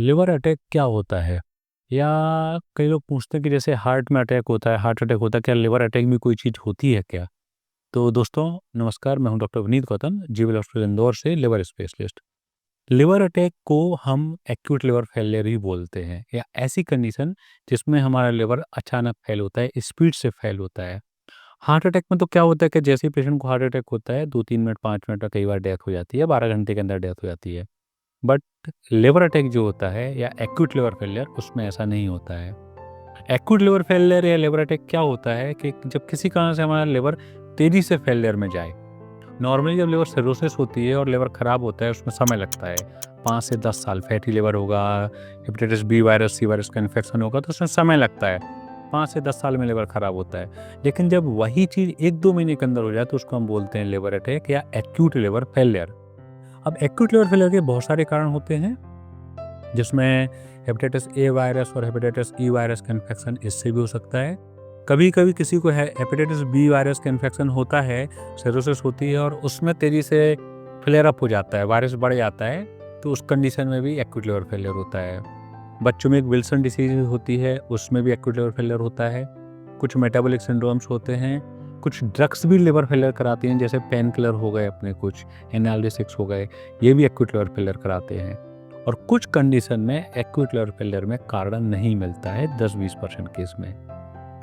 Liver attack क्या होता है? या कई लोग पूछते हैं कि जैसे हार्ट में अटैक होता है, हार्ट अटैक होता है, क्या लिवर अटैक भी कोई चीज़ होती है क्या? तो दोस्तों नमस्कार, मैं हूं doctor Vineet Gautam, jewel hospital Indore से लिवर स्पेशलिस्ट। लिवर अटैक को हम एक्यूट लिवर फेलियर ही बोलते हैं, या ऐसी कंडीशन जिसमें हमारा लिवर अचानक फेल होता है, स्पीड से फेल होता है। हार्ट अटैक में तो क्या होता है कि जैसे ही पेशेंट को हार्ट अटैक होता है, 2-3 मिनट, 5 मिनट में कई बार डेथ हो जाती है, 12 घंटे के अंदर डेथ हो जाती है। बट लिवर अटैक जो होता है या एक्यूट लिवर फेलियर, उसमें ऐसा नहीं होता है। एक्यूट लिवर फेलियर या लिवर अटैक क्या होता है कि जब किसी कारण से हमारा लिवर तेजी से फेलियर में जाए। नॉर्मली जब लिवर सिरोसिस होती है और लिवर खराब होता है, उसमें समय लगता है। 5 से 10 साल। फैटी लिवर होगा, hepatitis B virus, C virus का इन्फेक्शन होगा, तो उसमें समय लगता है। 5 से 10 साल में लिवर खराब होता है। लेकिन जब वही चीज़ 1-2 महीने के अंदर हो जाए, तो उसको हम बोलते हैं लिवर अटैक या एक्यूट लिवर फेलियर। अब एक्यूट लिवर फेलियर के बहुत सारे कारण होते हैं, जिसमें हेपेटाइटिस ए वायरस और हेपेटाइटिस ई वायरस का इन्फेक्शन इससे भी हो सकता है। कभी-कभी किसी को हेपेटाइटिस बी वायरस का इन्फेक्शन होता है, सिरोसिस होती है और उसमें तेज़ी से फ्लेयर अप हो जाता है, वायरस बढ़ जाता है, तो उस कंडीशन में भी एक्यूट लिवर फेलियर होता है। बच्चों में एक विल्सन डिसीज़ होती है, उसमें भी एक्यूट लिवर फेलियर होता है। कुछ मेटाबॉलिक सिंड्रोम्स होते हैं, कुछ ड्रग्स भी लिवर फेलियर कराती हैं, जैसे पेन किलर हो गए अपने, कुछ एनाल्जेसिक्स हो गए, ये भी एक्यूट लिवर फेलियर कराते हैं। और कुछ कंडीशन में एक्यूट लिवर फेलियर में कारण नहीं मिलता है 10-20% केस में।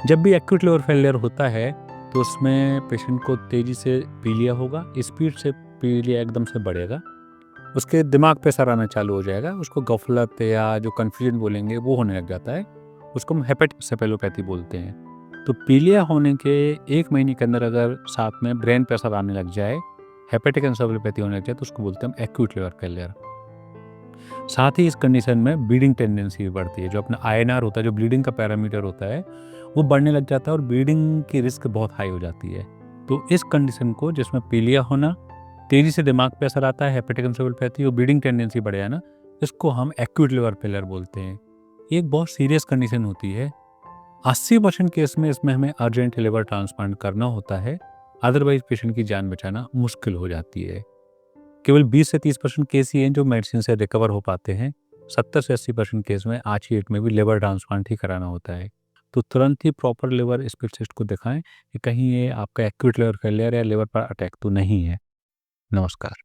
जब भी एक्यूट लिवर फेलियर होता है, तो उसमें पेशेंट को तेज़ी से पीलिया होगा, स्पीड से पीलिया एकदम से बढ़ेगा। उसके दिमाग पे असर आना चालू हो जाएगा, उसको गफलत या जो कन्फ्यूजन बोलेंगे वो होने लग जाता है। उसको हम हेपेटिक सेफेलोपैथी बोलते हैं। तो पीलिया होने के 1 महीने के अंदर अगर साथ में ब्रेन पे असर आने लग जाए, हेपेटिक एन्सेफेलोपैथी होने लग जाए, तो उसको बोलते हैं हम एक्यूट लिवर फेलियर। साथ ही इस कंडीशन में ब्लीडिंग टेंडेंसी भी बढ़ती है। जो अपना आईएनआर होता है, जो ब्लीडिंग का पैरामीटर होता है, वो बढ़ने लग जाता है और ब्लीडिंग की रिस्क बहुत हाई हो जाती है। तो इस कंडीशन को, जिसमें पीलिया होना, तेज़ी से दिमाग पे असर आता है, हेपेटिक एन्सेफेलोपैथी और ब्लीडिंग टेंडेंसी बढ़ जाना, इसको हम एक्यूट लिवर फेलियर बोलते हैं। ये एक बहुत सीरियस कंडीशन होती है। 80% केस में इसमें हमें अर्जेंट लिवर ट्रांसप्लांट करना होता है, अदरवाइज पेशेंट की जान बचाना मुश्किल हो जाती है। केवल 20 से 30% केस ही हैं जो मेडिसिन से रिकवर हो पाते हैं। 70 से 80% केस में आज की डेट में भी लिवर ट्रांसप्लांट ही कराना होता है। तो तुरंत ही प्रॉपर लिवर स्पेशलिस्ट को दिखाएं कि कहीं ये आपका एक्यूट लिवर फेलियर या लिवर पर अटैक तो नहीं है। नमस्कार।